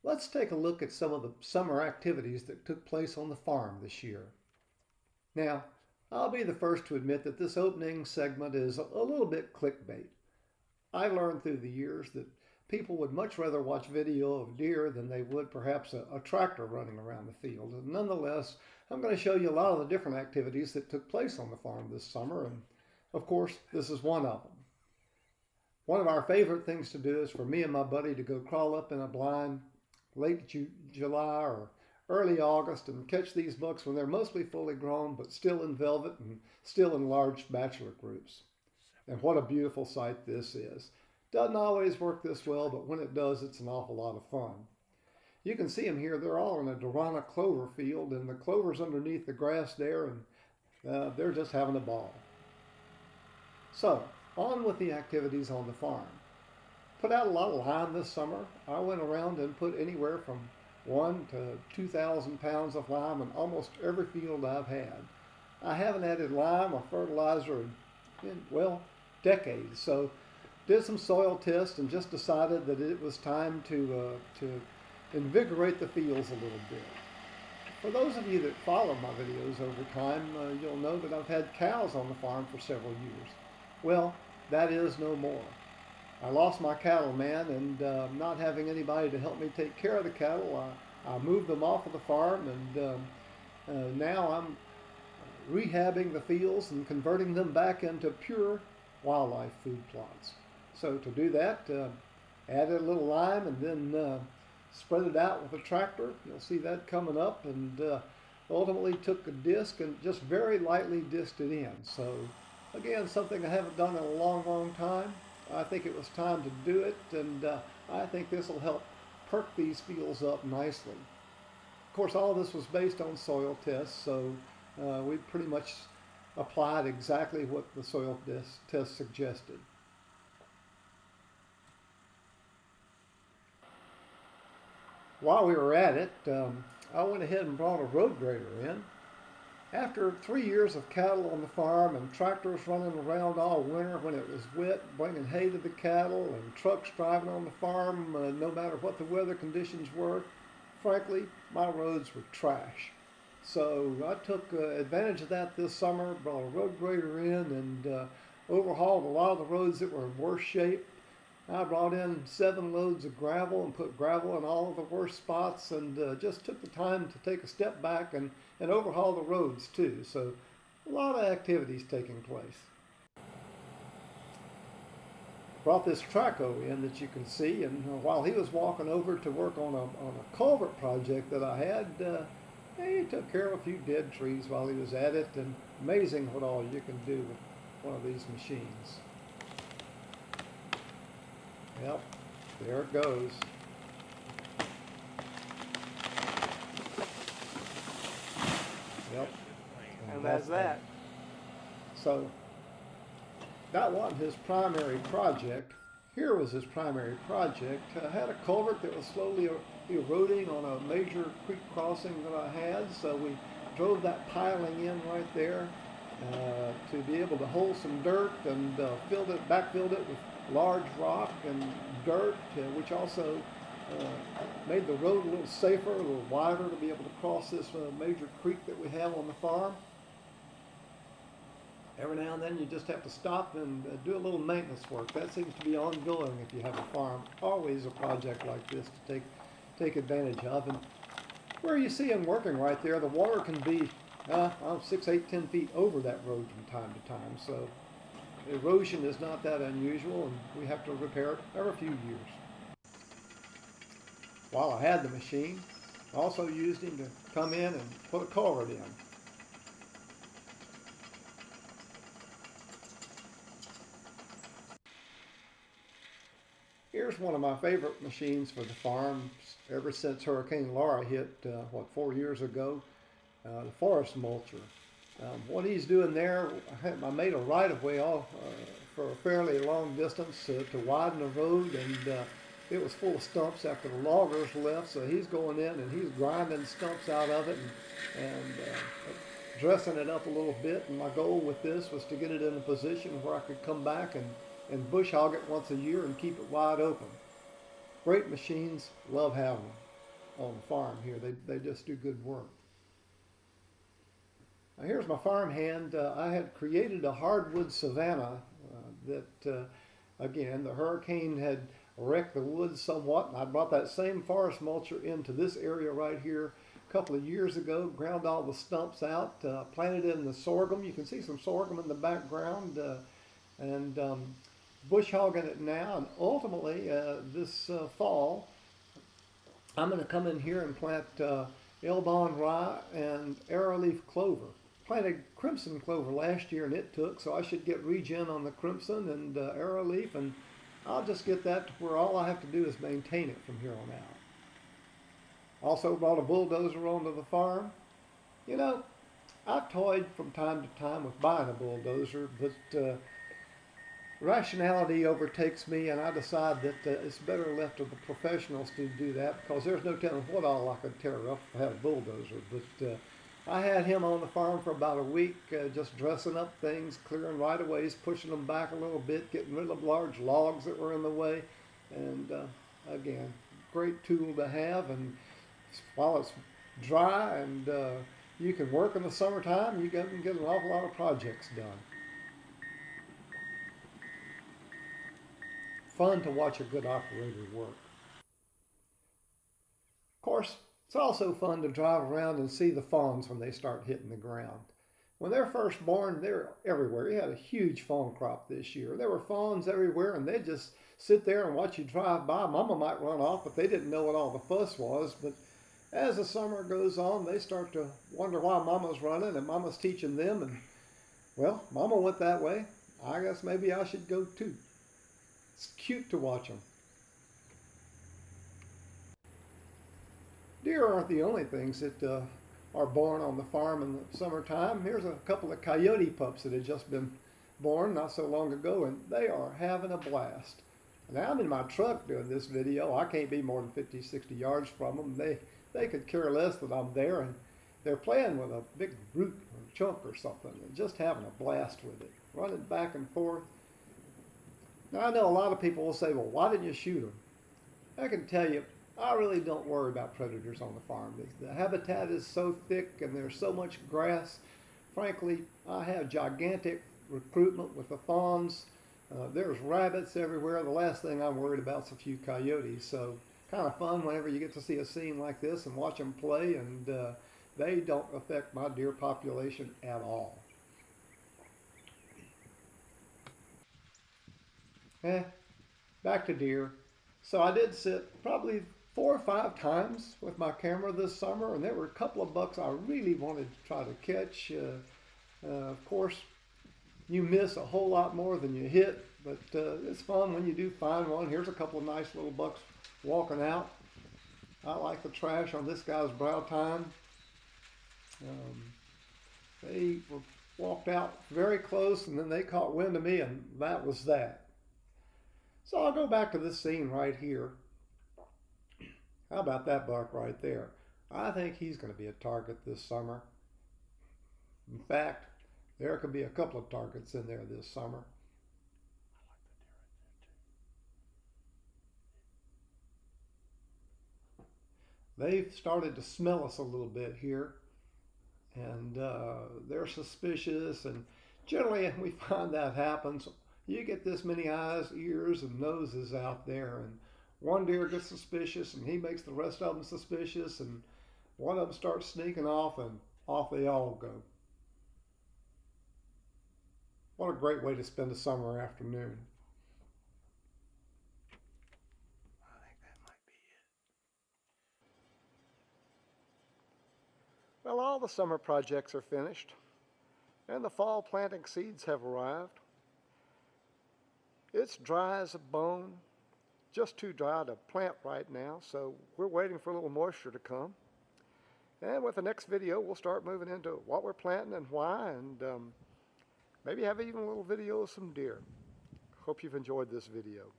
Let's take a look at some of the summer activities that took place on the farm this year. Now, I'll be the first to admit that this opening segment is a little bit clickbait. I learned through the years that people would much rather watch video of deer than they would perhaps a tractor running around the field. And nonetheless, I'm going to show you a lot of the different activities that took place on the farm this summer, and of course, this is one of them. One of our favorite things to do is for me and my buddy to go crawl up in a blind late July or early August and catch these bucks when they're mostly fully grown but still in velvet and still in large bachelor groups. And what a beautiful sight this is. Doesn't always work this well, but when it does, it's an awful lot of fun. You can see them here. They're all in a Dorana clover field, and the clover's underneath the grass there, and they're just having a ball. So, on with the activities on the farm. Put out a lot of lime this summer. I went around and put anywhere from 1 to 2,000 pounds of lime in almost every field I've had. I haven't added lime or fertilizer in well, decades. So did some soil tests and just decided that it was time to invigorate the fields a little bit. For those of you that follow my videos over time, you'll know that I've had cows on the farm for several years. Well, that is no more. I lost my cattleman, and not having anybody to help me take care of the cattle, I moved them off of the farm, and now I'm rehabbing the fields and converting them back into pure wildlife food plots. So to do that, added a little lime and then spread it out with a tractor. You'll see that coming up, and ultimately took a disc and just very lightly disced it in. So again, something I haven't done in a long, long time. I think it was time to do it, and I think this will help perk these fields up nicely. Of course, all of this was based on soil tests, so we pretty much applied exactly what the soil test suggested. While we were at it, I went ahead and brought a road grader in. After 3 years of cattle on the farm and tractors running around all winter when it was wet, bringing hay to the cattle, and trucks driving on the farm no matter what the weather conditions were, frankly, my roads were trash. So I took advantage of that this summer, brought a road grader in, and overhauled a lot of the roads that were in worse shape. I brought in 7 loads of gravel and put gravel in all of the worst spots, and just took the time to take a step back and overhaul the roads too. So a lot of activities taking place. Brought this traco in that you can see, and while he was walking over to work on a culvert project that I had, he took care of a few dead trees while he was at it, and amazing what all you can do with one of these machines. Yep, there it goes. Yep. And that's that. So that wasn't his primary project. Here was his primary project. I had a culvert that was slowly eroding on a major creek crossing that I had, so we drove that piling in right there to be able to hold some dirt, and backfilled it with large rock and dirt, which also made the road a little safer, a little wider to be able to cross this major creek that we have on the farm. Every now and then you just have to stop and do a little maintenance work. That seems to be ongoing if you have a farm. Always a project like this to take advantage of. And where you see them working right there, the water can be 6, 8, 10 feet over that road from time to time. So erosion is not that unusual, and we have to repair it every few years. While I had the machine, I also used him to come in and put a culvert in. Here's one of my favorite machines for the farm ever since Hurricane Laura hit, 4 years ago, the forest mulcher. What he's doing there, I made a right-of-way off for a fairly long distance to widen the road, and it was full of stumps after the loggers left, so he's going in and he's grinding stumps out of it and dressing it up a little bit. And my goal with this was to get it in a position where I could come back and bush hog it once a year and keep it wide open. Great machines, love having them. on the farm here. They just do good work. Now here's my farmhand. I had created a hardwood savanna that, again, the hurricane had wrecked the woods somewhat, and I brought that same forest mulcher into this area right here a couple of years ago, ground all the stumps out, planted in the sorghum. You can see some sorghum in the background, and bush hogging it now. And ultimately, this fall, I'm going to come in here and plant Elbon rye and arrowleaf clover. Planted crimson clover last year and it took, so I should get regen on the crimson and arrowleaf, and I'll just get that to where all I have to do is maintain it from here on out. Also brought a bulldozer onto the farm. You know, I've toyed from time to time with buying a bulldozer, but rationality overtakes me, and I decide that it's better left to the professionals to do that, because there's no telling what all I could tear up if I had a bulldozer. But I had him on the farm for about a week, just dressing up things, clearing right-of-ways, pushing them back a little bit, getting rid of large logs that were in the way. And again, great tool to have. And while it's dry and you can work in the summertime, you can get an awful lot of projects done. Fun to watch a good operator work. Of course, it's also fun to drive around and see the fawns when they start hitting the ground. When they're first born, they're everywhere. We had a huge fawn crop this year. There were fawns everywhere, and they'd just sit there and watch you drive by. Mama might run off, but they didn't know what all the fuss was. But as the summer goes on, they start to wonder why Mama's running, and Mama's teaching them. And, well, Mama went that way. I guess maybe I should go too. It's cute to watch them. Deer aren't the only things that are born on the farm in the summertime. Here's a couple of coyote pups that had just been born not so long ago, and they are having a blast. Now I'm in my truck doing this video. I can't be more than 50, 60 yards from them. They could care less that I'm there, and they're playing with a big root or chunk or something and just having a blast with it, running back and forth. Now I know a lot of people will say, well, why didn't you shoot them? I can tell you, I really don't worry about predators on the farm. The habitat is so thick and there's so much grass. Frankly, I have gigantic recruitment with the fawns. There's rabbits everywhere. The last thing I'm worried about is a few coyotes. So kind of fun whenever you get to see a scene like this and watch them play, and they don't affect my deer population at all. Back to deer. So I did sit probably 4 or 5 times with my camera this summer, and there were a couple of bucks I really wanted to try to catch. Of course, you miss a whole lot more than you hit, but it's fun when you do find one. Here's a couple of nice little bucks walking out. I like the trash on this guy's brow tine. They walked out very close, and then they caught wind of me, and that was that. So I'll go back to this scene right here. How about that buck right there? I think he's going to be a target this summer. In fact, there could be a couple of targets in there this summer. They've started to smell us a little bit here, and they're suspicious, and generally we find that happens. You get this many eyes, ears, and noses out there, and one deer gets suspicious, and he makes the rest of them suspicious, and one of them starts sneaking off, and off they all go. What a great way to spend a summer afternoon. I think that might be it. Well, all the summer projects are finished, and the fall planting seeds have arrived. It's dry as a bone, just too dry to plant right now, so we're waiting for a little moisture to come. And with the next video, we'll start moving into what we're planting and why, and maybe have even a little video of some deer. Hope you've enjoyed this video.